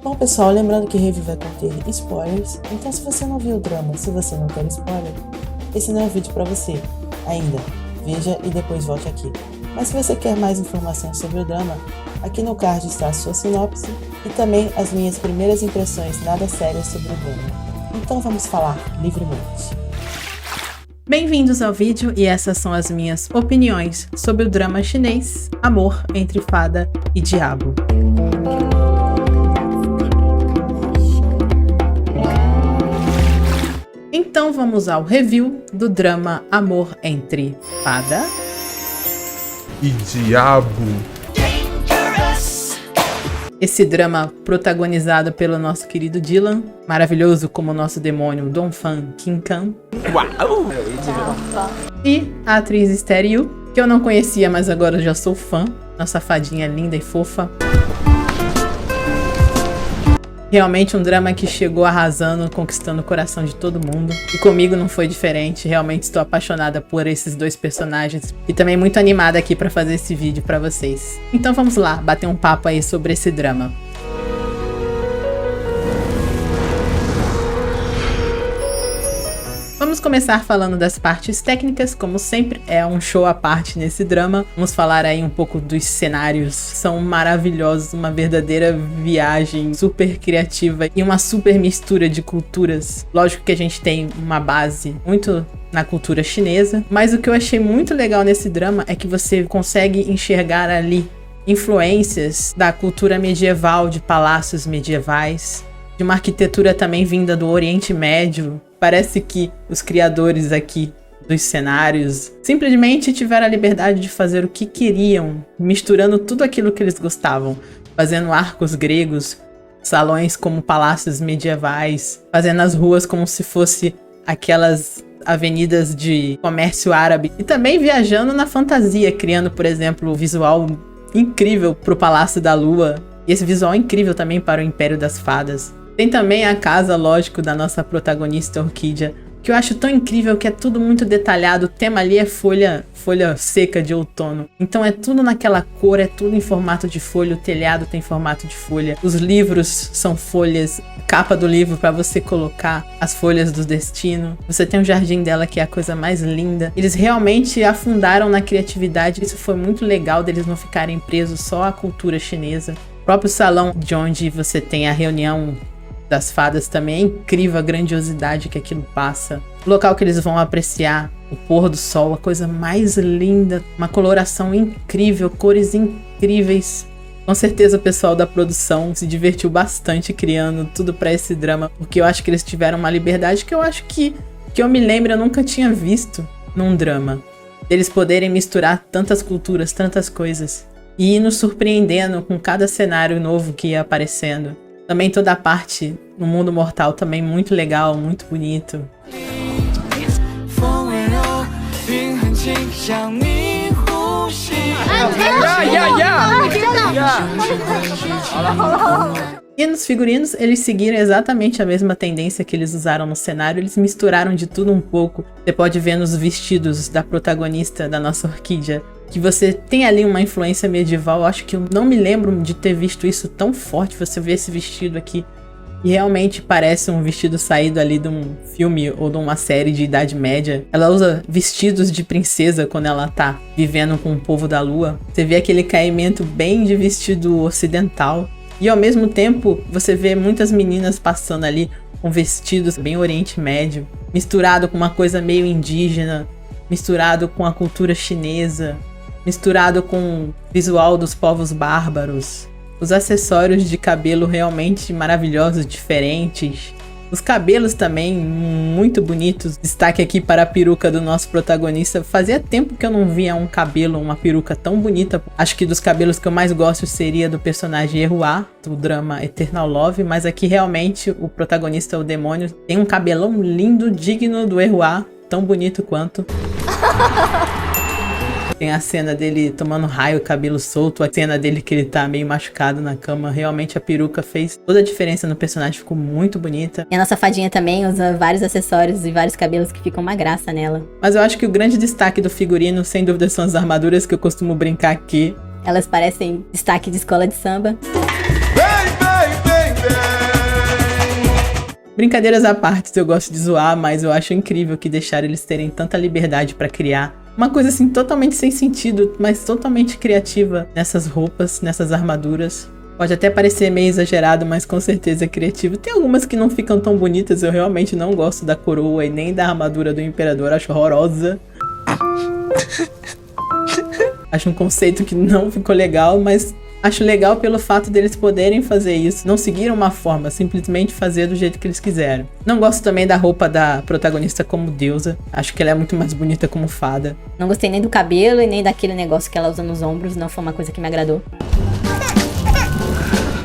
Bom pessoal, lembrando que review vai conter spoilers, então se você não viu o drama, se você não quer spoiler, esse não é o vídeo pra você ainda. Veja e depois volte aqui. Mas se você quer mais informações sobre o drama, aqui no card está a sua sinopse e também as minhas primeiras impressões nada sérias sobre o drama. Então vamos falar livremente. Bem-vindos ao vídeo e essas são as minhas opiniões sobre o drama chinês Amor entre Fada e Diabo. Então vamos ao review do drama Amor entre Fada e Diabo. Esse drama protagonizado pelo nosso querido Dylan, maravilhoso como o nosso demônio Dongfang Qingcan. Uau! E a atriz Esther Yu, que eu não conhecia, mas agora já sou fã. Nossa fadinha linda e fofa. Realmente um drama que chegou arrasando, conquistando o coração de todo mundo. E comigo não foi diferente, realmente estou apaixonada por esses dois personagens. E também muito animada aqui para fazer esse vídeo para vocês. Então vamos lá, bater um papo aí sobre esse drama. Vamos começar falando das partes técnicas, como sempre é um show à parte nesse drama. Vamos falar aí um pouco dos cenários, são maravilhosos, uma verdadeira viagem super criativa e uma super mistura de culturas. Lógico que a gente tem uma base muito na cultura chinesa, mas o que eu achei muito legal nesse drama é que você consegue enxergar ali influências da cultura medieval, de palácios medievais, de uma arquitetura também vinda do Oriente Médio. Parece que os criadores aqui dos cenários simplesmente tiveram a liberdade de fazer o que queriam, misturando tudo aquilo que eles gostavam, fazendo arcos gregos, salões como palácios medievais, fazendo as ruas como se fosse aquelas avenidas de comércio árabe, e também viajando na fantasia, criando, por exemplo, um visual incrível para o Palácio da Lua, e esse visual incrível também para o Império das Fadas. Tem também a casa, lógico, da nossa protagonista Orquídea, que eu acho tão incrível, que é tudo muito detalhado. O tema ali é folha seca de outono. Então é tudo naquela cor, é tudo em formato de folha, o telhado tem formato de folha. Os livros são folhas, capa do livro para você colocar as folhas do destino. Você tem o jardim dela, que é a coisa mais linda. Eles realmente afundaram na criatividade, isso foi muito legal deles não ficarem presos só à cultura chinesa. O próprio salão de onde você tem a reunião das fadas também é incrível a grandiosidade que aquilo passa. O local que eles vão apreciar o pôr do sol, a coisa mais linda, uma coloração incrível, cores incríveis. Com certeza o pessoal da produção se divertiu bastante criando tudo para esse drama, porque eu acho que eles tiveram uma liberdade que eu acho que eu me lembro, eu nunca tinha visto num drama. Eles poderem misturar tantas culturas, tantas coisas, e ir nos surpreendendo com cada cenário novo que ia aparecendo. Também toda a parte no mundo mortal também muito legal, muito bonito. E nos figurinos, eles seguiram exatamente a mesma tendência que eles usaram no cenário. Eles misturaram de tudo um pouco. Você pode ver nos vestidos da protagonista, da nossa Orquídea, que você tem ali uma influência medieval. Eu acho que eu não me lembro de ter visto isso tão forte. Você vê esse vestido aqui e realmente parece um vestido saído ali de um filme ou de uma série de Idade Média. Ela usa vestidos de princesa quando ela tá vivendo com o povo da lua. Você vê aquele caimento bem de vestido ocidental. E ao mesmo tempo você vê muitas meninas passando ali com vestidos bem Oriente Médio, misturado com uma coisa meio indígena, misturado com a cultura chinesa, misturado com o visual dos povos bárbaros. Os acessórios de cabelo realmente maravilhosos, diferentes. Os cabelos também muito bonitos. Destaque aqui para a peruca do nosso protagonista. Fazia tempo que eu não via um cabelo, uma peruca tão bonita. Acho que dos cabelos que eu mais gosto seria do personagem Erhua, do drama Eternal Love. Mas aqui realmente o protagonista, o demônio, tem um cabelão lindo, digno do Erhua. Tão bonito quanto. Tem a cena dele tomando raio, cabelo solto. A cena dele que ele tá meio machucado na cama. Realmente a peruca fez toda a diferença no personagem. Ficou muito bonita. E a nossa fadinha também usa vários acessórios e vários cabelos que ficam uma graça nela. Mas eu acho que o grande destaque do figurino, sem dúvida, são as armaduras, que eu costumo brincar aqui. Elas parecem destaque de escola de samba. Bem, bem, bem, bem. Brincadeiras à parte, eu gosto de zoar, mas eu acho incrível que deixaram eles terem tanta liberdade pra criar uma coisa assim totalmente sem sentido, mas totalmente criativa nessas roupas, nessas armaduras. Pode até parecer meio exagerado, mas com certeza é criativo. Tem algumas que não ficam tão bonitas, eu realmente não gosto da coroa e nem da armadura do imperador, acho horrorosa. Acho um conceito que não ficou legal, mas acho legal pelo fato deles poderem fazer isso. Não seguiram uma forma, simplesmente fazer do jeito que eles quiseram. Não gosto também da roupa da protagonista como deusa. Acho que ela é muito mais bonita como fada. Não gostei nem do cabelo e nem daquele negócio que ela usa nos ombros, não foi uma coisa que me agradou.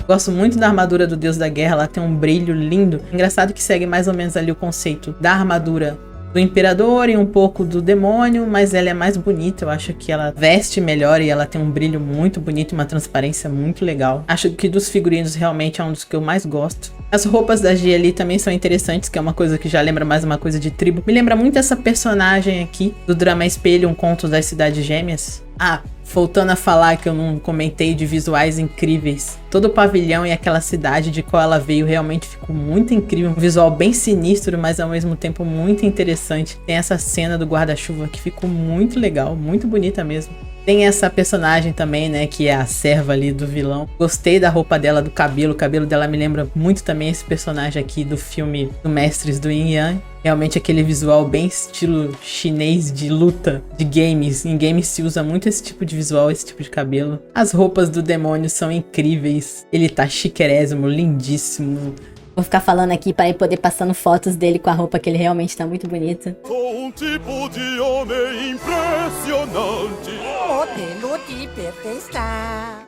Gosto muito da armadura do Deus da Guerra, ela tem um brilho lindo. Engraçado que segue mais ou menos ali o conceito da armadura do imperador e um pouco do demônio, mas ela é mais bonita, eu acho que ela veste melhor e ela tem um brilho muito bonito, uma transparência muito legal. Acho que dos figurinos realmente é um dos que eu mais gosto. As roupas da Gia ali também são interessantes, que é uma coisa que já lembra mais uma coisa de tribo. Me lembra muito essa personagem aqui do drama Espelho, um conto das Cidades Gêmeas. Ah, voltando a falar que eu não comentei de visuais incríveis. Todo o pavilhão e aquela cidade de qual ela veio realmente ficou muito incrível. Um visual bem sinistro, mas ao mesmo tempo muito interessante. Tem essa cena do guarda-chuva que ficou muito legal, muito bonita mesmo. Tem essa personagem também, né, que é a serva ali do vilão. Gostei da roupa dela, do cabelo. O cabelo dela me lembra muito também esse personagem aqui do filme do Mestres do Yin Yang. Realmente aquele visual bem estilo chinês de luta, de games. Em games se usa muito esse tipo de visual, esse tipo de cabelo. As roupas do demônio são incríveis. Ele tá chiquérrimo, lindíssimo. Vou ficar falando aqui para ele poder passando fotos dele com a roupa que ele realmente tá muito bonito. Sou um tipo de homem impressionante. Modelo de perfeição.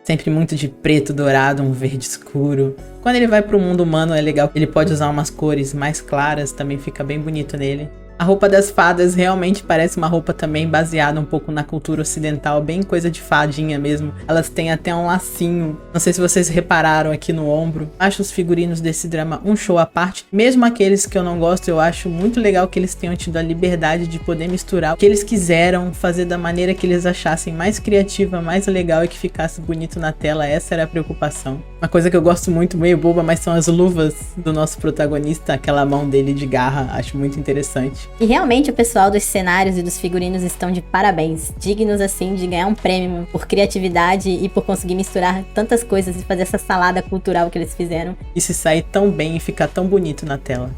Sempre muito de preto, dourado, um verde escuro. Quando ele vai pro mundo humano é legal. Ele pode usar umas cores mais claras, também fica bem bonito nele. A roupa das fadas realmente parece uma roupa também baseada um pouco na cultura ocidental, bem coisa de fadinha mesmo. Elas têm até um lacinho, não sei se vocês repararam aqui no ombro. Acho os figurinos desse drama um show à parte. Mesmo aqueles que eu não gosto, eu acho muito legal que eles tenham tido a liberdade de poder misturar o que eles quiseram, fazer da maneira que eles achassem mais criativa, mais legal e que ficasse bonito na tela. Essa era a preocupação. Uma coisa que eu gosto muito, meio boba, mas são as luvas do nosso protagonista, aquela mão dele de garra, acho muito interessante. E realmente o pessoal dos cenários e dos figurinos estão de parabéns, dignos assim de ganhar um prêmio por criatividade e por conseguir misturar tantas coisas e fazer essa salada cultural que eles fizeram. E se sair tão bem e ficar tão bonito na tela.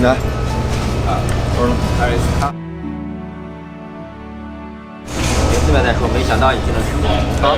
来，这边再说，没想到已经能成功。好。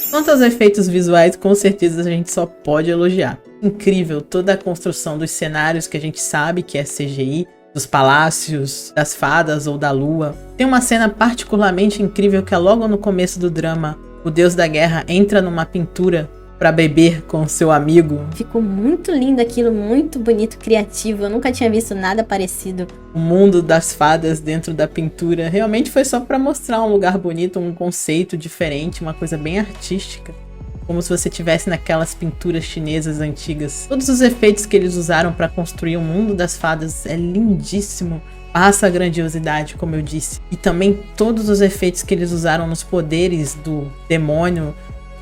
Quanto aos efeitos visuais, com certeza a gente só pode elogiar. Incrível toda a construção dos cenários que a gente sabe que é CGI, dos palácios, das fadas ou da lua. Tem uma cena particularmente incrível que é logo no começo do drama. O Deus da Guerra entra numa pintura para beber com seu amigo. Ficou muito lindo aquilo, muito bonito, criativo. Eu nunca tinha visto nada parecido. O mundo das fadas dentro da pintura realmente foi só para mostrar um lugar bonito, um conceito diferente, uma coisa bem artística. Como se você estivesse naquelas pinturas chinesas antigas. Todos os efeitos que eles usaram para construir o mundo das fadas é lindíssimo. Passa a grandiosidade, como eu disse. E também todos os efeitos que eles usaram nos poderes do demônio.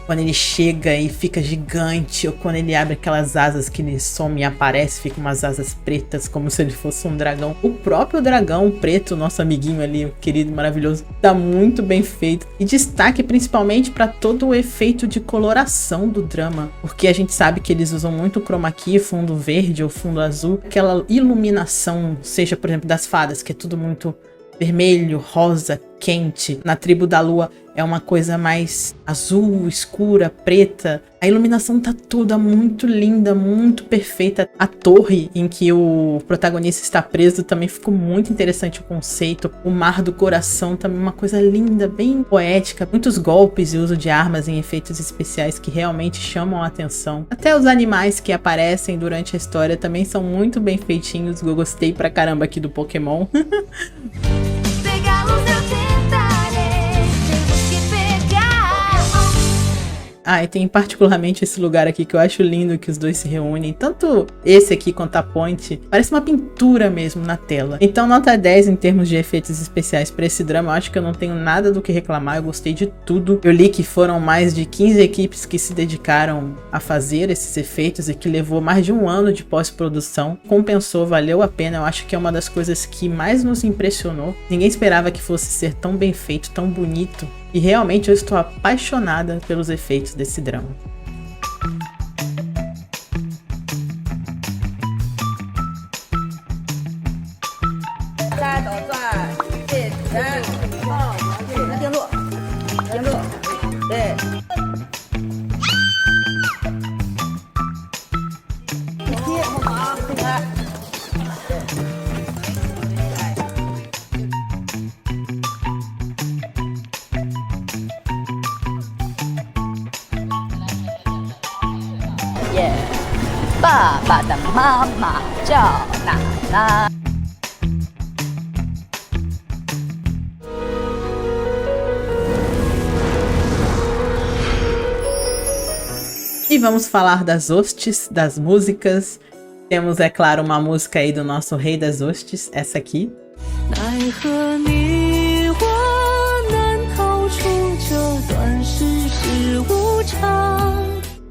Quando ele chega e fica gigante, ou quando ele abre aquelas asas que ele some e aparece, fica umas asas pretas, como se ele fosse um dragão. O próprio dragão preto, nosso amiguinho ali, o querido, maravilhoso, tá muito bem feito. E destaque principalmente para todo o efeito de coloração do drama, porque a gente sabe que eles usam muito chroma key, fundo verde ou fundo azul. Aquela iluminação, seja, por exemplo, das fadas, que é tudo muito vermelho, rosa, quente. Na tribo da lua é uma coisa mais azul, escura, preta. A iluminação tá toda muito linda, muito perfeita. A torre em que o protagonista está preso também ficou muito interessante o conceito. O mar do coração também uma coisa linda, bem poética. Muitos golpes e uso de armas em efeitos especiais que realmente chamam a atenção. Até os animais que aparecem durante a história também são muito bem feitinhos. Eu gostei pra caramba aqui do Pokémon. Ah, e tem particularmente esse lugar aqui que eu acho lindo que os dois se reúnem. Tanto esse aqui quanto a ponte. Parece uma pintura mesmo na tela. Então nota 10 em termos de efeitos especiais para esse drama. Eu acho que eu não tenho nada do que reclamar. Eu gostei de tudo. Eu li que foram mais de 15 equipes que se dedicaram a fazer esses efeitos. E que levou mais de um ano de pós-produção. Compensou, valeu a pena. Eu acho que é uma das coisas que mais nos impressionou. Ninguém esperava que fosse ser tão bem feito, tão bonito. E realmente eu estou apaixonada pelos efeitos desse drama. Yeah. 爸爸的妈妈叫奶奶。E vamos falar das hostes, das músicas. Temos, é claro, uma música aí do nosso Rei das Hostes, essa aqui.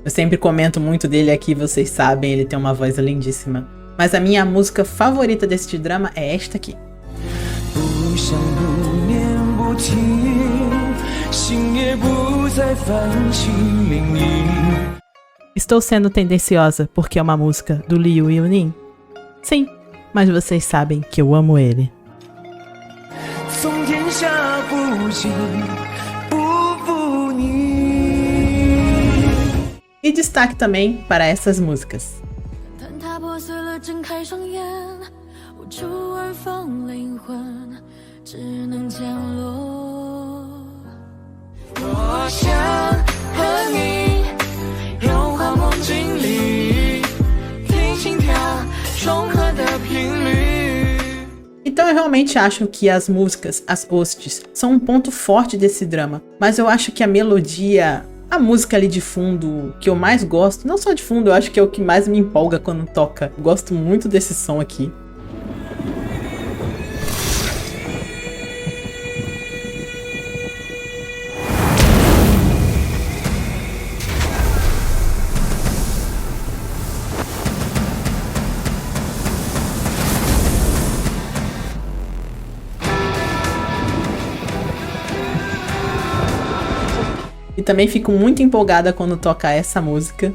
Eu sempre comento muito dele aqui, vocês sabem, ele tem uma voz lindíssima. Mas a minha música favorita deste drama é esta aqui. Estou sendo tendenciosa porque é uma música do Liu Yunin? Sim, mas vocês sabem que eu amo ele. E destaque também para essas músicas. Então eu realmente acho que as músicas, as hostes, são um ponto forte desse drama. Mas eu acho que a melodia, a música ali de fundo que eu mais gosto, não só de fundo, eu acho que é o que mais me empolga quando toca. Eu gosto muito desse som aqui. E também fico muito empolgada quando toca essa música.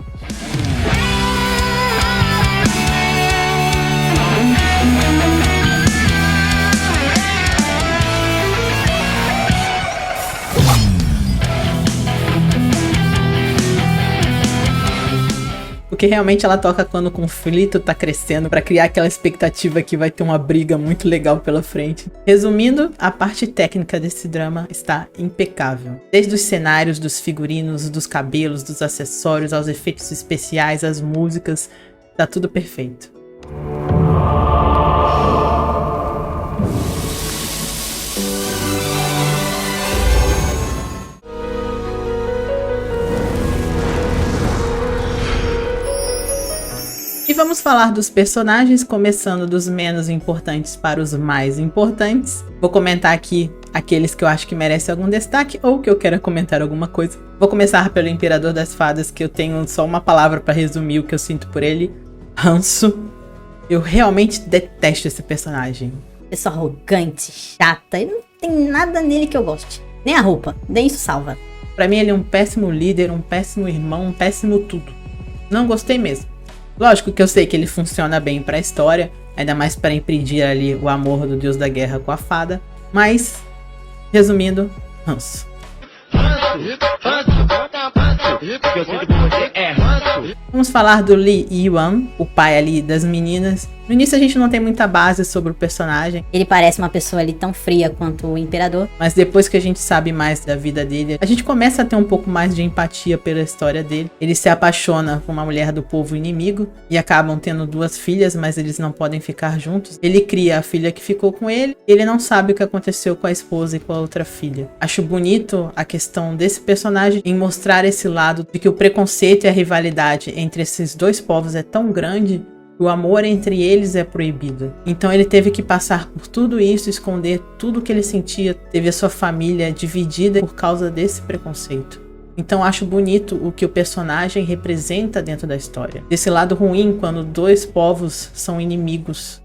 Porque realmente ela toca quando o conflito tá crescendo, pra criar aquela expectativa que vai ter uma briga muito legal pela frente. Resumindo, a parte técnica desse drama está impecável. Desde os cenários, dos figurinos, dos cabelos, dos acessórios, aos efeitos especiais, às músicas, tá tudo perfeito. E vamos falar dos personagens, começando dos menos importantes para os mais importantes. Vou comentar aqui aqueles que eu acho que merecem algum destaque ou que eu quero comentar alguma coisa. Vou começar pelo Imperador das Fadas, que eu tenho só uma palavra para resumir o que eu sinto por ele. Ranço. Eu realmente detesto esse personagem. Pessoa arrogante, chata, e não tem nada nele que eu goste. Nem a roupa, nem isso salva. Pra mim ele é um péssimo líder, um péssimo irmão, um péssimo tudo. Não gostei mesmo. Lógico que eu sei que ele funciona bem pra história, ainda mais para impedir ali o amor do deus da guerra com a fada, mas, resumindo, ranço. que eu sinto por você é ranço. Vamos falar do Lee Yuan, o pai ali das meninas. No início a gente não tem muita base sobre o personagem, Ele parece uma pessoa ali tão fria quanto o imperador. mas depois que a gente sabe mais da vida dele, a gente começa a ter um pouco mais de empatia pela história dele. Ele se apaixona por uma mulher do povo inimigo e acabam tendo 2 filhas, mas eles não podem ficar juntos. Ele cria a filha que ficou com ele, ele não sabe o que aconteceu com a esposa e com a outra filha. Acho bonito a questão desse personagem em mostrar esse lado de que o preconceito e a rivalidade entre esses 2 povos é tão grande, o amor entre eles é proibido. Então ele teve que passar por tudo isso, esconder tudo que ele sentia, teve a sua família dividida por causa desse preconceito. Então acho bonito o que o personagem representa dentro da história. Desse lado ruim, quando 2 povos são inimigos.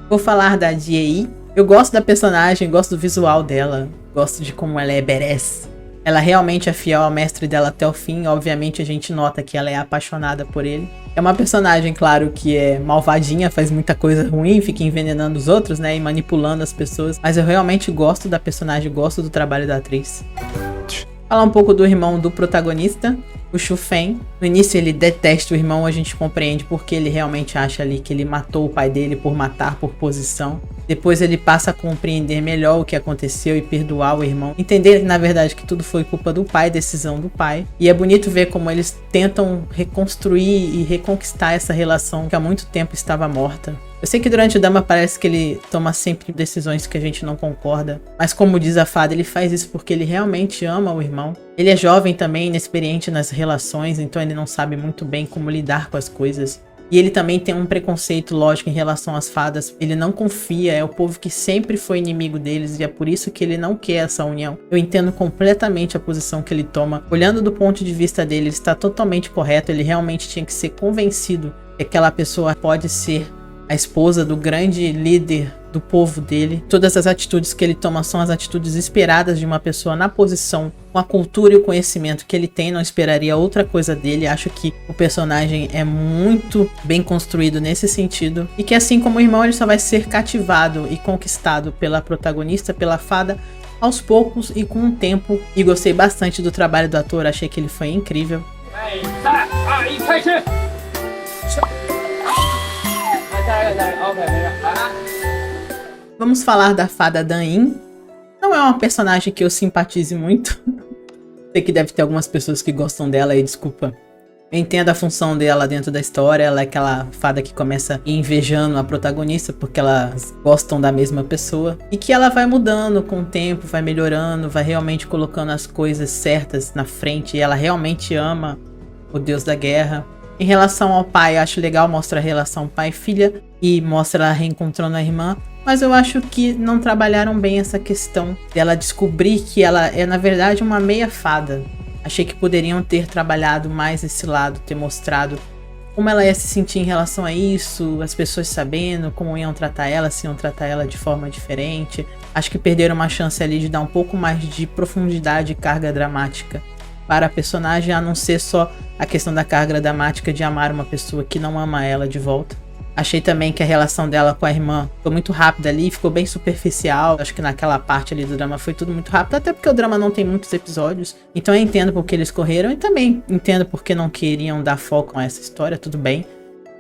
Vou falar da Jie. Eu gosto da personagem, gosto do visual dela, gosto de como ela é badass. Ela realmente é fiel ao mestre dela até o fim. Obviamente a gente nota que ela é apaixonada por ele. É uma personagem, claro, que é malvadinha, faz muita coisa ruim, fica envenenando os outros, né, e manipulando as pessoas. Mas eu realmente gosto da personagem, gosto do trabalho da atriz. Falar um pouco do irmão do protagonista, o Xu Feng. No início ele detesta o irmão, a gente compreende porque ele realmente acha ali que ele matou o pai dele por matar por posição. Depois ele passa a compreender melhor o que aconteceu e perdoar o irmão. Entender, na verdade, que tudo foi culpa do pai, decisão do pai. E é bonito ver como eles tentam reconstruir e reconquistar essa relação que há muito tempo estava morta. Eu sei que durante o drama parece que ele toma sempre decisões que a gente não concorda, mas como diz a fada, ele faz isso porque ele realmente ama o irmão. Ele é jovem também, inexperiente nas relações, então ele não sabe muito bem como lidar com as coisas. E ele também tem um preconceito lógico em relação às fadas. Ele não confia, é o povo que sempre foi inimigo deles e é por isso que ele não quer essa união. Eu entendo completamente a posição que ele toma. Olhando do ponto de vista dele, ele está totalmente correto. Ele realmente tinha que ser convencido que aquela pessoa pode ser a esposa do grande líder do povo dele. Todas as atitudes que ele toma são as atitudes esperadas de uma pessoa na posição, com a cultura e o conhecimento que ele tem. Não esperaria outra coisa dele. Acho que o personagem é muito bem construído nesse sentido. E que assim como o irmão, ele só vai ser cativado e conquistado pela protagonista, pela fada, aos poucos e com o tempo. E gostei bastante do trabalho do ator. Achei que ele foi incrível. Vamos falar da fada Dan Yin. Não é uma personagem que eu simpatize muito. Sei que deve ter algumas pessoas que gostam dela e desculpa. Eu entendo a função dela dentro da história. Ela é aquela fada que começa invejando a protagonista porque elas gostam da mesma pessoa. E que ela vai mudando com o tempo, vai melhorando, vai realmente colocando as coisas certas na frente. E ela realmente ama o deus da guerra. Em relação ao pai, eu acho legal, mostra a relação pai e filha e mostra ela reencontrando a irmã, mas eu acho que não trabalharam bem essa questão dela descobrir que ela é na verdade uma meia fada. Achei que poderiam ter trabalhado mais esse lado, ter mostrado como ela ia se sentir em relação a isso, as pessoas sabendo como iam tratar ela, se iam tratar ela de forma diferente. Acho que perderam uma chance ali de dar um pouco mais de profundidade e carga dramática para a personagem, a não ser só a questão da carga dramática de amar uma pessoa que não ama ela de volta. Achei também que a relação dela com a irmã foi muito rápida ali, ficou bem superficial. Acho que naquela parte ali do drama foi tudo muito rápido, até porque o drama não tem muitos episódios. Então eu entendo porque eles correram e também entendo porque não queriam dar foco a essa história, tudo bem.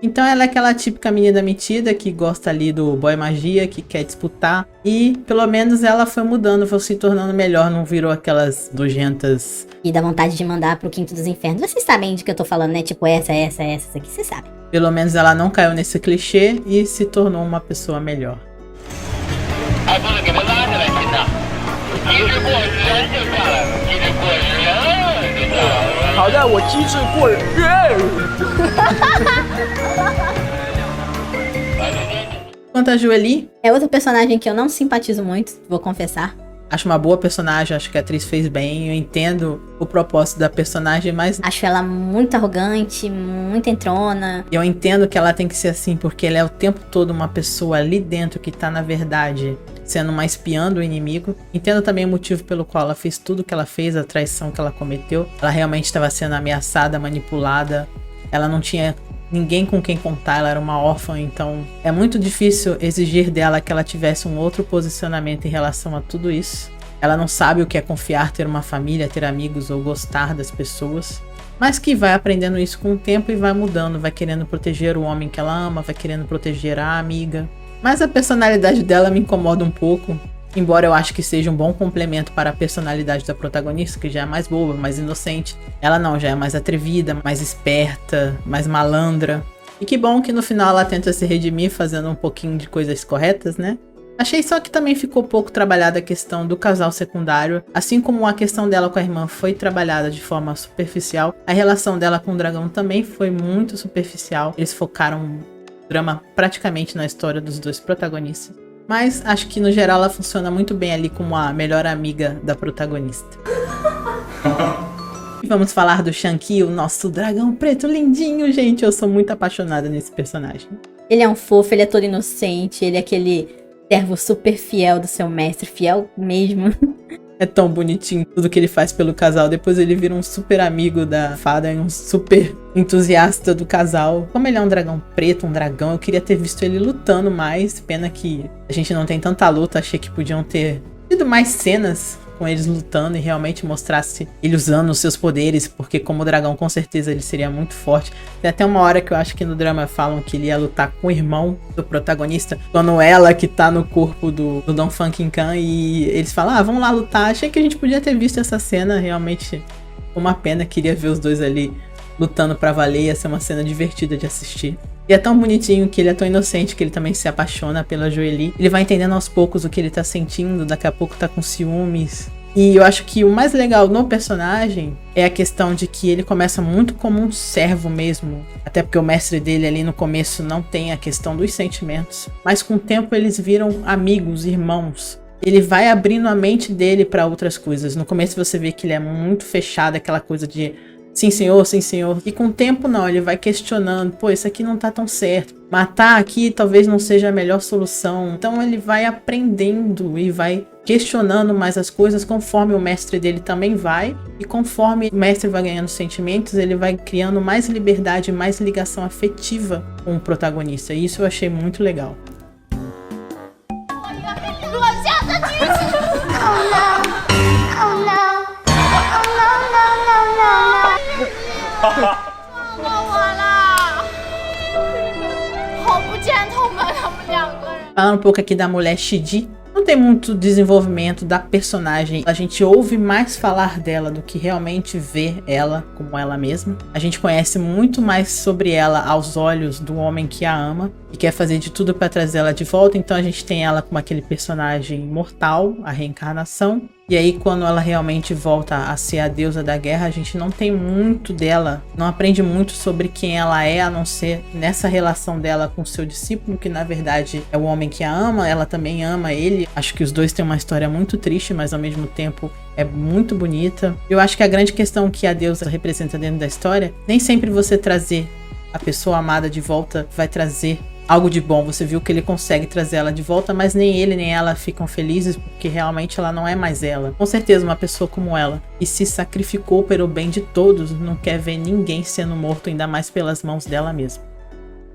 Então ela é aquela típica menina metida que gosta ali do boy magia, que quer disputar. E pelo menos ela foi mudando, foi se tornando melhor, não virou aquelas nojentas. E dá vontade de mandar pro quinto dos infernos. Vocês sabem de que eu tô falando, né? Tipo essa aqui, vocês sabem. Pelo menos ela não caiu nesse clichê e se tornou uma pessoa melhor. Quanto a Joely, é outro personagem que eu não simpatizo muito, vou confessar. Acho uma boa personagem, acho que a atriz fez bem, eu entendo o propósito da personagem, mas acho ela muito arrogante, muito entrona. Eu entendo que ela tem que ser assim, porque ela é o tempo todo uma pessoa ali dentro que tá, na verdade, sendo uma espiã do inimigo. Entendo também o motivo pelo qual ela fez tudo que ela fez, a traição que ela cometeu. Ela realmente estava sendo ameaçada, manipulada. Ela não tinha ninguém com quem contar, ela era uma órfã, então é muito difícil exigir dela que ela tivesse um outro posicionamento em relação a tudo isso. Ela não sabe o que é confiar, ter uma família, ter amigos ou gostar das pessoas, mas que vai aprendendo isso com o tempo e vai mudando, vai querendo proteger o homem que ela ama, vai querendo proteger a amiga. Mas a personalidade dela me incomoda um pouco, embora eu acho que seja um bom complemento para a personalidade da protagonista, que já é mais boba, mais inocente. Ela não, já é mais atrevida, mais esperta, mais malandra. E que bom que no final ela tenta se redimir fazendo um pouquinho de coisas corretas, né? Achei só que também ficou pouco trabalhada a questão do casal secundário. Assim como a questão dela com a irmã foi trabalhada de forma superficial, a relação dela com o dragão também foi muito superficial. Eles focaram o drama praticamente na história dos dois protagonistas. Mas acho que no geral ela funciona muito bem ali como a melhor amiga da protagonista. E vamos falar do Shanqi, o nosso dragão preto lindinho, gente. Eu sou muito apaixonada nesse personagem. Ele é um fofo, ele é todo inocente, ele é aquele servo super fiel do seu mestre, fiel mesmo. É tão bonitinho tudo que ele faz pelo casal. Depois ele vira um super amigo da fada e um super entusiasta do casal. Como ele é um dragão preto, um dragão, eu queria ter visto ele lutando mais. Pena que a gente não tem tanta luta. Achei que podiam ter tido mais cenas com eles lutando e realmente mostrasse ele usando os seus poderes, porque como dragão com certeza ele seria muito forte. Tem até uma hora que eu acho que no drama falam que ele ia lutar com o irmão do protagonista, quando ela que tá no corpo do Don Funkin Khan, e eles falam, vamos lá lutar. Achei que a gente podia ter visto essa cena, realmente uma pena, queria ver os dois ali lutando pra valer, ia ser uma cena divertida de assistir. E é tão bonitinho que ele é tão inocente que ele também se apaixona pela Joely. Ele vai entendendo aos poucos o que ele tá sentindo, daqui a pouco tá com ciúmes. E eu acho que o mais legal no personagem é a questão de que ele começa muito como um servo mesmo. Até porque o mestre dele ali no começo não tem a questão dos sentimentos. Mas com o tempo eles viram amigos, irmãos. Ele vai abrindo a mente dele pra outras coisas. No começo você vê que ele é muito fechado, aquela coisa de sim senhor, sim senhor. E com o tempo não, ele vai questionando, pô, isso aqui não tá tão certo. Matar aqui talvez não seja a melhor solução. Então ele vai aprendendo e vai questionando mais as coisas conforme o mestre dele também vai. E conforme o mestre vai ganhando sentimentos, ele vai criando mais liberdade, mais ligação afetiva com o protagonista. E isso eu achei muito legal. Falando um pouco aqui da mulher Shiji, não tem muito desenvolvimento da personagem. A gente ouve mais falar dela do que realmente ver ela como ela mesma. A gente conhece muito mais sobre ela aos olhos do homem que a ama e quer fazer de tudo para trazer ela de volta. Então a gente tem ela como aquele personagem mortal, a reencarnação. E aí quando ela realmente volta a ser a deusa da guerra, a gente não tem muito dela, não aprende muito sobre quem ela é, a não ser nessa relação dela com o seu discípulo, que na verdade é o homem que a ama, ela também ama ele. Acho que os dois têm uma história muito triste, mas ao mesmo tempo é muito bonita. Eu acho que a grande questão que a deusa representa dentro da história, nem sempre você trazer a pessoa amada de volta vai trazer algo de bom. Você viu que ele consegue trazer ela de volta, mas nem ele nem ela ficam felizes, porque realmente ela não é mais ela. Com certeza uma pessoa como ela, que se sacrificou pelo bem de todos, não quer ver ninguém sendo morto, ainda mais pelas mãos dela mesma.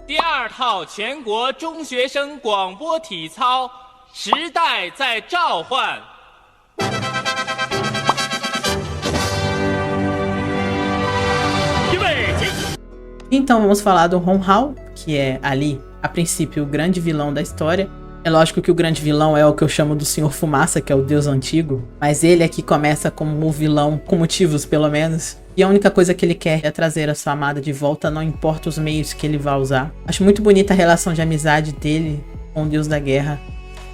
第二套全国中学生广播体操，时代在召唤。 Então vamos falar do Hong Hao, que é ali, a princípio, o grande vilão da história. É lógico que o grande vilão é o que eu chamo do Senhor Fumaça, que é o deus antigo. Mas ele aqui começa como o vilão, com motivos pelo menos. E a única coisa que ele quer é trazer a sua amada de volta, não importa os meios que ele vai usar. Acho muito bonita a relação de amizade dele com o deus da guerra.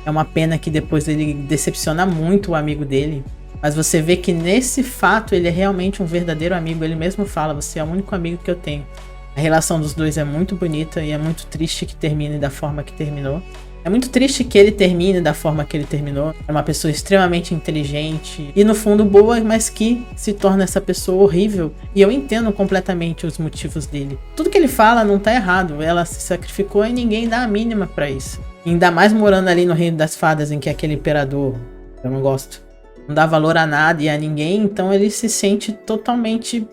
É uma pena que depois ele decepciona muito o amigo dele. Mas você vê que nesse fato ele é realmente um verdadeiro amigo. Ele mesmo fala, você é o único amigo que eu tenho. A relação dos dois é muito bonita e é muito triste que termine da forma que terminou. É muito triste que ele termine da forma que ele terminou. É uma pessoa extremamente inteligente e no fundo boa, mas que se torna essa pessoa horrível. E eu entendo completamente os motivos dele. Tudo que ele fala não tá errado. Ela se sacrificou e ninguém dá a mínima pra isso. E ainda mais morando ali no Reino das Fadas, em que aquele imperador, eu não gosto, não dá valor a nada e a ninguém. Então ele se sente totalmente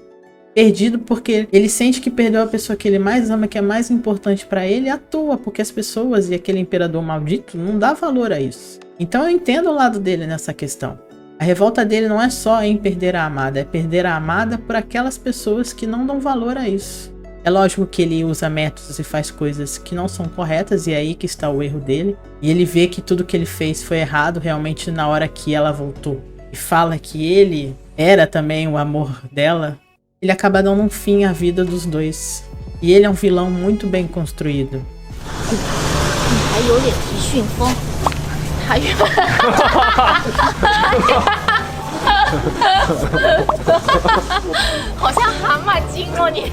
perdido porque ele sente que perdeu a pessoa que ele mais ama, que é mais importante pra ele, à toa, porque as pessoas e aquele imperador maldito não dá valor a isso. Então eu entendo o lado dele nessa questão. A revolta dele não é só em perder a amada, é perder a amada por aquelas pessoas que não dão valor a isso. É lógico que ele usa métodos e faz coisas que não são corretas, e é aí que está o erro dele. E ele vê que tudo que ele fez foi errado realmente na hora que ela voltou. E fala que ele era também o amor dela. Ele acaba dando um fim à vida dos dois. E ele é um vilão muito bem construído. 还有脸提旋风，还有，好像蛤蟆精哦你。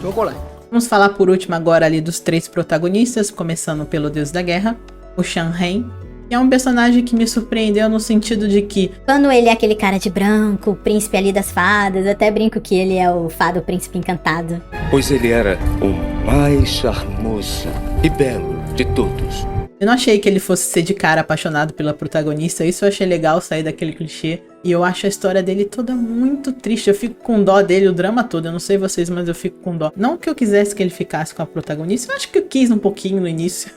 捉过来。 Vamos falar por último agora ali dos 3 protagonistas, começando pelo Deus da Guerra, o Shan Ren. Que é um personagem que me surpreendeu no sentido de que... Quando ele é aquele cara de branco, o príncipe ali das fadas, até brinco que ele é o fado príncipe encantado. Pois ele era o mais charmoso e belo de todos. Eu não achei que ele fosse ser de cara apaixonado pela protagonista, isso eu achei legal, sair daquele clichê. E eu acho a história dele toda muito triste, eu fico com dó dele o drama todo, eu não sei vocês, mas eu fico com dó. Não que eu quisesse que ele ficasse com a protagonista, eu acho que eu quis um pouquinho no início.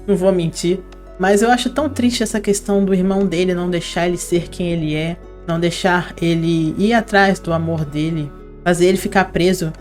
Não vou mentir. Mas eu acho tão triste essa questão do irmão dele não deixar ele ser quem ele é, não deixar ele ir atrás do amor dele, fazer ele ficar preso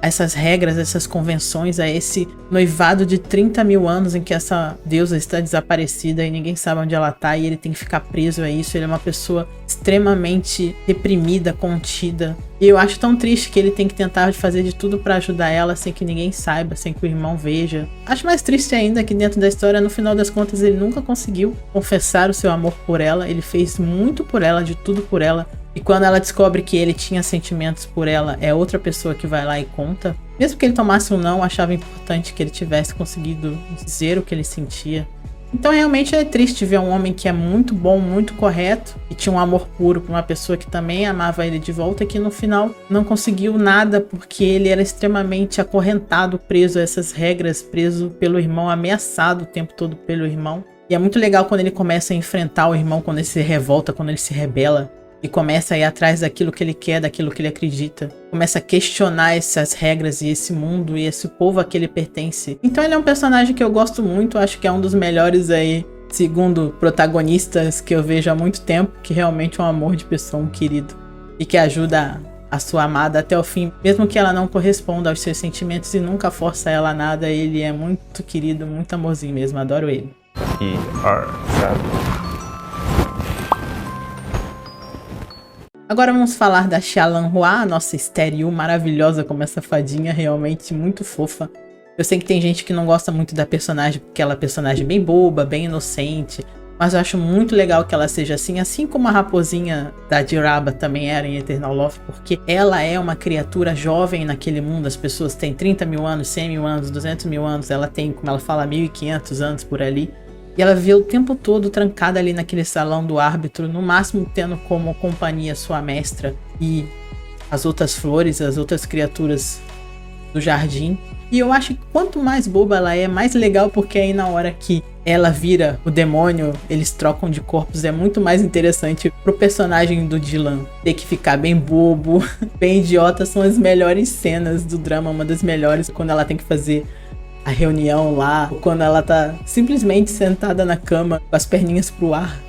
a essas regras, a essas convenções, a esse noivado de 30 mil anos em que essa deusa está desaparecida e ninguém sabe onde ela tá e ele tem que ficar preso a isso. Ele é uma pessoa extremamente reprimida, contida. E eu acho tão triste que ele tem que tentar fazer de tudo pra ajudar ela sem que ninguém saiba, sem que o irmão veja. Acho mais triste ainda que dentro da história, no final das contas, ele nunca conseguiu confessar o seu amor por ela. Ele fez muito por ela, de tudo por ela. E quando ela descobre que ele tinha sentimentos por ela, é outra pessoa que vai lá e conta. Mesmo que ele tomasse um não, achava importante que ele tivesse conseguido dizer o que ele sentia. Então realmente é triste ver um homem que é muito bom, muito correto, e tinha um amor puro por uma pessoa que também amava ele de volta, e que no final não conseguiu nada porque ele era extremamente acorrentado, preso a essas regras, preso pelo irmão, ameaçado o tempo todo pelo irmão. E é muito legal quando ele começa a enfrentar o irmão, quando ele se revolta, quando ele se rebela. E começa a ir atrás daquilo que ele quer, daquilo que ele acredita. Começa a questionar essas regras e esse mundo e esse povo a que ele pertence. Então ele é um personagem que eu gosto muito, acho que é um dos melhores aí, segundo protagonistas que eu vejo há muito tempo, que realmente é um amor de pessoa, um querido. E que ajuda a sua amada até o fim, mesmo que ela não corresponda aos seus sentimentos e nunca força ela a nada, ele é muito querido, muito amorzinho mesmo, adoro ele. 1、2、3。 Agora vamos falar da Xialan Hua, a nossa estéril maravilhosa como essa fadinha, realmente muito fofa. Eu sei que tem gente que não gosta muito da personagem, porque ela é personagem bem boba, bem inocente, mas eu acho muito legal que ela seja assim como a raposinha da Jiraba também era em Eternal Love, porque ela é uma criatura jovem naquele mundo, as pessoas têm 30 mil anos, 100 mil anos, 200 mil anos, ela tem, como ela fala, 1500 anos por ali. E ela vê o tempo todo trancada ali naquele salão do árbitro, no máximo tendo como companhia sua mestra e as outras flores, as outras criaturas do jardim. E eu acho que quanto mais boba ela é, mais legal, porque aí na hora que ela vira o demônio, eles trocam de corpos, é muito mais interessante pro personagem do Dylan ter que ficar bem bobo, bem idiota. São as melhores cenas do drama, uma das melhores, quando ela tem que fazer a reunião lá, quando ela tá simplesmente sentada na cama com as perninhas pro ar.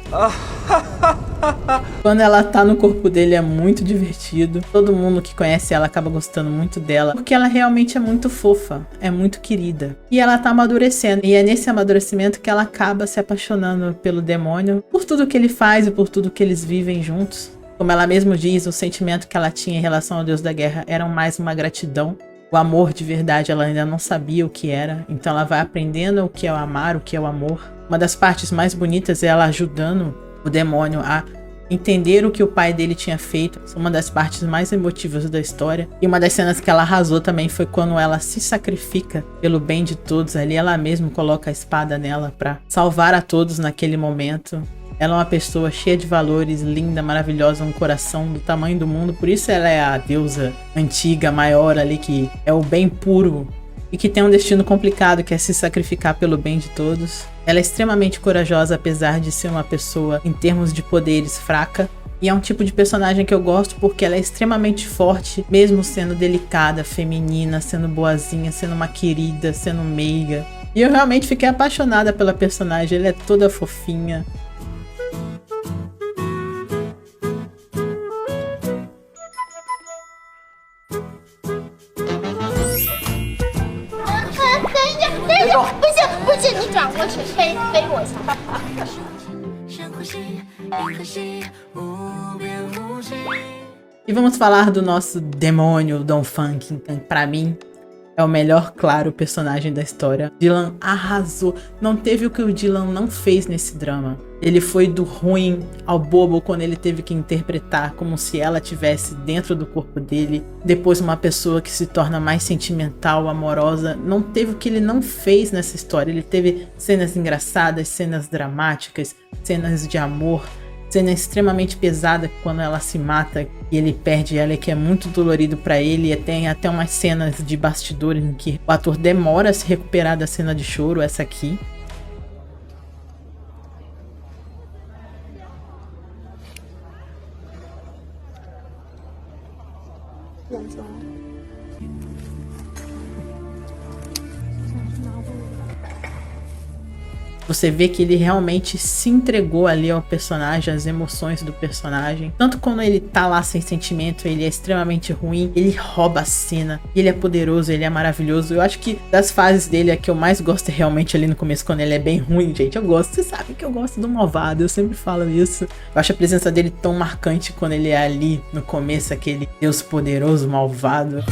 Quando ela tá no corpo dele é muito divertido. Todo mundo que conhece ela acaba gostando muito dela, porque ela realmente é muito fofa, é muito querida. E ela tá amadurecendo, e é nesse amadurecimento que ela acaba se apaixonando pelo demônio, por tudo que ele faz e por tudo que eles vivem juntos. Como ela mesma diz, o sentimento que ela tinha em relação ao Deus da Guerra era mais uma gratidão. O amor de verdade ela ainda não sabia o que era, então ela vai aprendendo o que é o amar, o que é o amor. Uma das partes mais bonitas é ela ajudando o demônio a entender o que o pai dele tinha feito. Essa é uma das partes mais emotivas da história. E uma das cenas que ela arrasou também foi quando ela se sacrifica pelo bem de todos. Ali ela mesma coloca a espada nela para salvar a todos naquele momento. Ela é uma pessoa cheia de valores, linda, maravilhosa, um coração do tamanho do mundo. Por isso ela é a deusa antiga, maior ali, que é o bem puro e que tem um destino complicado, que é se sacrificar pelo bem de todos. Ela é extremamente corajosa, apesar de ser uma pessoa, em termos de poderes, fraca. E é um tipo de personagem que eu gosto porque ela é extremamente forte, mesmo sendo delicada, feminina, sendo boazinha, sendo uma querida, sendo meiga. E eu realmente fiquei apaixonada pela personagem, ela é toda fofinha. E vamos falar do nosso demônio Don Funk, que pra mim é o melhor, claro, personagem da história. Dylan arrasou. Não teve o que o Dylan não fez nesse drama. Ele foi do ruim ao bobo quando ele teve que interpretar como se ela estivesse dentro do corpo dele. Depois uma pessoa que se torna mais sentimental, amorosa. Não teve o que ele não fez nessa história. Ele teve cenas engraçadas, cenas dramáticas, cenas de amor. Cena extremamente pesada quando ela se mata e ele perde ela, que é muito dolorido pra ele. E tem até umas cenas de bastidores em que o ator demora a se recuperar da cena de choro, essa aqui. Você vê que ele realmente se entregou ali ao personagem, às emoções do personagem. Tanto quando ele tá lá sem sentimento, ele é extremamente ruim, ele rouba a cena, ele é poderoso, ele é maravilhoso. Eu acho que das fases dele, a que eu mais gosto é realmente ali no começo, quando ele é bem ruim, gente. Eu gosto, vocês sabem que eu gosto do malvado, eu sempre falo isso. Eu acho a presença dele tão marcante quando ele é ali no começo, aquele Deus poderoso, malvado.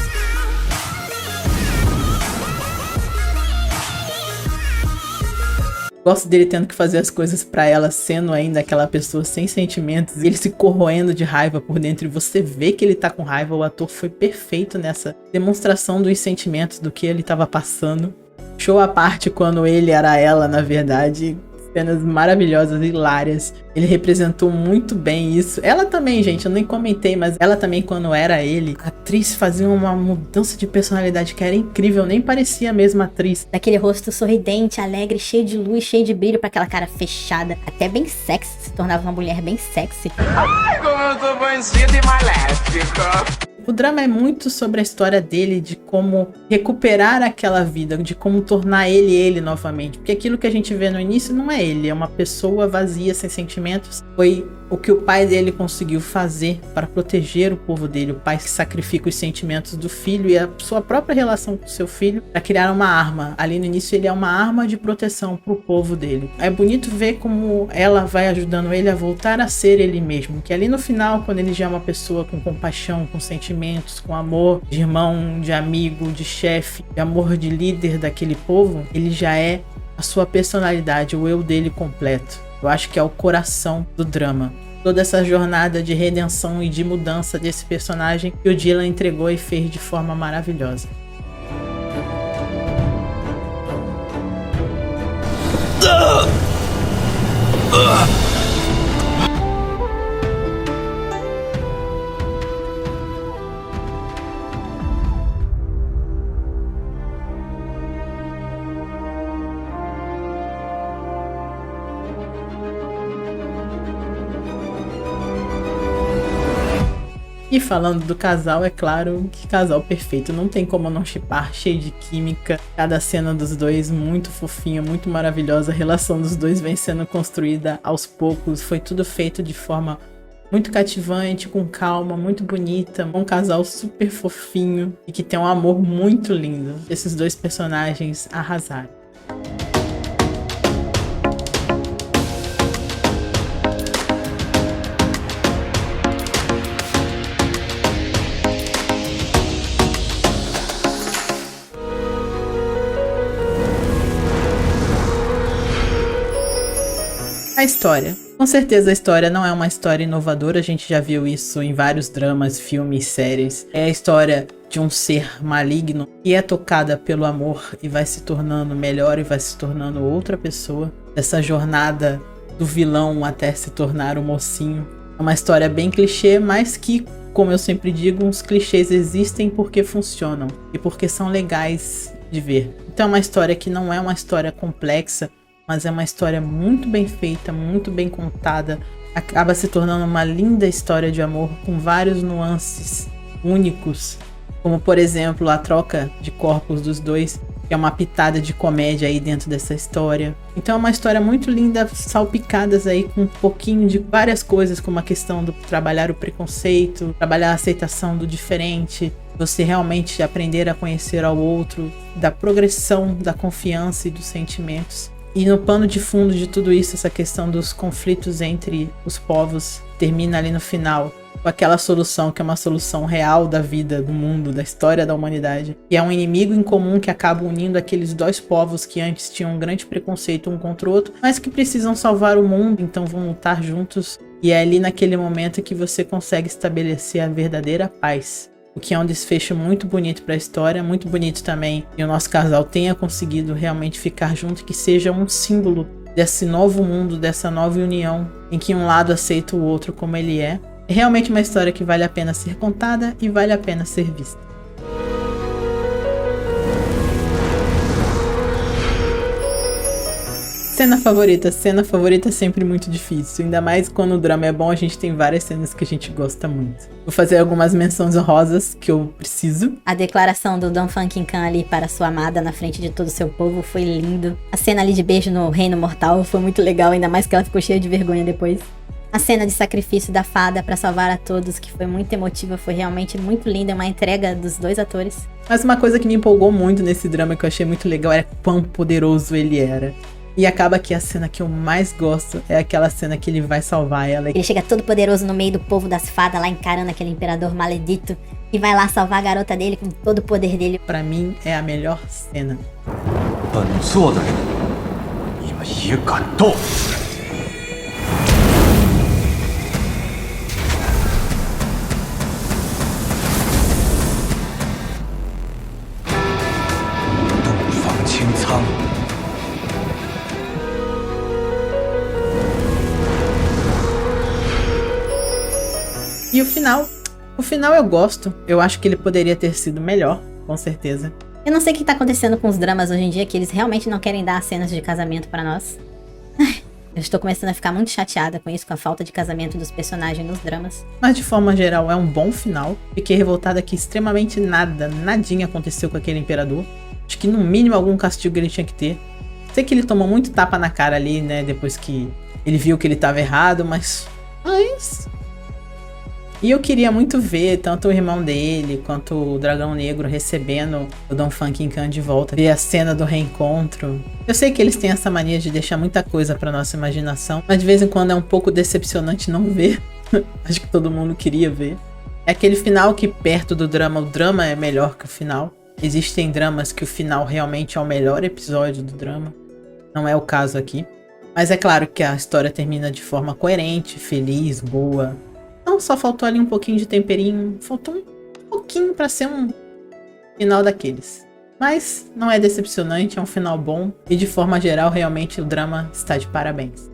Gosto dele tendo que fazer as coisas pra ela, sendo ainda aquela pessoa sem sentimentos, ele se corroendo de raiva por dentro, e você vê que ele tá com raiva. O ator foi perfeito nessa demonstração dos sentimentos, do que ele tava passando. Show à parte quando ele era ela, na verdade. Cenas maravilhosas, hilárias. Ele representou muito bem isso. Ela também, gente, eu nem comentei, mas ela também, quando era ele, a atriz fazia uma mudança de personalidade que era incrível, nem parecia a mesma atriz. Daquele rosto sorridente, alegre, cheio de luz, cheio de brilho, pra aquela cara fechada, até bem sexy, se tornava uma mulher bem sexy. Ai, como eu sou bandida e maléfica. O drama é muito sobre a história dele, de como recuperar aquela vida, de como tornar ele novamente. Porque aquilo que a gente vê no início não é ele, é uma pessoa vazia, sem sentimentos. Foi o que o pai dele conseguiu fazer para proteger o povo dele. O pai que sacrifica os sentimentos do filho e a sua própria relação com o seu filho para criar uma arma. Ali no início ele é uma arma de proteção para o povo dele. É bonito ver como ela vai ajudando ele a voltar a ser ele mesmo. Que ali no final, quando ele já é uma pessoa com compaixão, com sentimentos, com amor de irmão, de amigo, de chefe, de amor de líder daquele povo, ele já é a sua personalidade, o eu dele completo. Eu acho que é o coração do drama. Toda essa jornada de redenção e de mudança desse personagem que o Dylan entregou e fez de forma maravilhosa. E falando do casal, é claro que casal perfeito, não tem como não shippar, cheio de química. Cada cena dos dois muito fofinha, muito maravilhosa. A relação dos dois vem sendo construída aos poucos. Foi tudo feito de forma muito cativante, com calma, muito bonita. Um casal super fofinho e que tem um amor muito lindo. Esses dois personagens arrasaram. A história. Com certeza a história não é uma história inovadora, a gente já viu isso em vários dramas, filmes, séries. É a história de um ser maligno que é tocada pelo amor e vai se tornando melhor e vai se tornando outra pessoa. Essa jornada do vilão até se tornar o mocinho. É uma história bem clichê, mas que, como eu sempre digo, os clichês existem porque funcionam e porque são legais de ver. Então é uma história que não é uma história complexa, mas é uma história muito bem feita, muito bem contada, acaba se tornando uma linda história de amor com vários nuances únicos, como por exemplo a troca de corpos dos dois, que é uma pitada de comédia aí dentro dessa história. Então é uma história muito linda, salpicadas aí com um pouquinho de várias coisas, como a questão do trabalhar o preconceito, trabalhar a aceitação do diferente, você realmente aprender a conhecer ao outro, da progressão, da confiança e dos sentimentos. E no pano de fundo de tudo isso, essa questão dos conflitos entre os povos termina ali no final, com aquela solução que é uma solução real da vida, do mundo, da história da humanidade. E é um inimigo em comum que acaba unindo aqueles dois povos que antes tinham um grande preconceito um contra o outro, mas que precisam salvar o mundo, então vão lutar juntos. E é ali naquele momento que você consegue estabelecer a verdadeira paz. O que é um desfecho muito bonito para a história, muito bonito também que o nosso casal tenha conseguido realmente ficar junto, que seja um símbolo desse novo mundo, dessa nova união, em que um lado aceita o outro como ele é. É realmente uma história que vale a pena ser contada e vale a pena ser vista. Cena favorita é sempre muito difícil, ainda mais quando o drama é bom, a gente tem várias cenas que a gente gosta muito. Vou fazer algumas menções honrosas que eu preciso. A declaração do Don Fang Qin ali para sua amada na frente de todo o seu povo foi lindo. A cena ali de beijo no Reino Mortal foi muito legal, ainda mais que ela ficou cheia de vergonha depois. A cena de sacrifício da fada para salvar a todos, que foi muito emotiva, foi realmente muito linda, uma entrega dos dois atores. Mas uma coisa que me empolgou muito nesse drama, que eu achei muito legal, era quão poderoso ele era. E acaba que a cena que eu mais gosto é aquela cena que ele vai salvar ela. Ele chega todo poderoso no meio do povo das fadas, lá encarando aquele imperador maledito, e vai lá salvar a garota dele com todo o poder dele. Pra mim, é a melhor cena. E o final eu gosto. Eu acho que ele poderia ter sido melhor, com certeza. Eu não sei o que tá acontecendo com os dramas hoje em dia, que eles realmente não querem dar cenas de casamento pra nós. Eu estou começando a ficar muito chateada com isso, com a falta de casamento dos personagens nos dramas. Mas de forma geral é um bom final. Fiquei revoltada que extremamente nadinha aconteceu com aquele imperador. Acho que no mínimo algum castigo ele tinha que ter. Sei que ele tomou muito tapa na cara ali, né, depois que ele viu que ele tava errado, mas... E eu queria muito ver tanto o irmão dele quanto o Dragão Negro recebendo o Don Fang Qin de volta. Ver a cena do reencontro. Eu sei que eles têm essa mania de deixar muita coisa pra nossa imaginação, mas de vez em quando é um pouco decepcionante não ver. Acho que todo mundo queria ver. É aquele final que perto do drama, o drama é melhor que o final. Existem dramas que o final realmente é o melhor episódio do drama. Não é o caso aqui. Mas é claro que a história termina de forma coerente, feliz, boa. Então só faltou ali um pouquinho de temperinho, faltou um pouquinho pra ser um final daqueles. Mas não é decepcionante, é um final bom e de forma geral realmente o drama está de parabéns.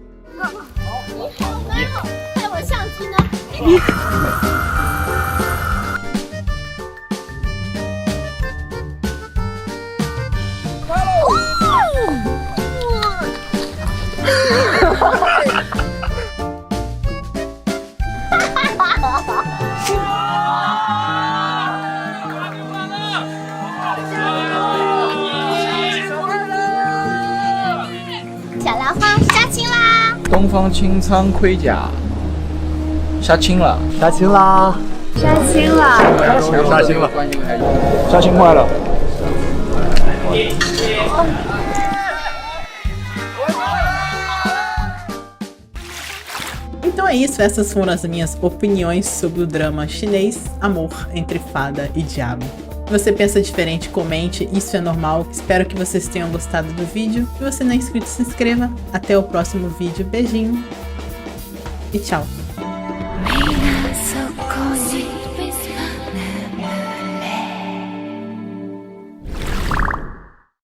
Então é isso, essas foram as minhas opiniões sobre o drama chinês Amor entre Fada e Diabo. Se você pensa diferente, comente, isso é normal. Espero que vocês tenham gostado do vídeo. Se você não é inscrito, se inscreva. Até o próximo vídeo. Beijinho e tchau.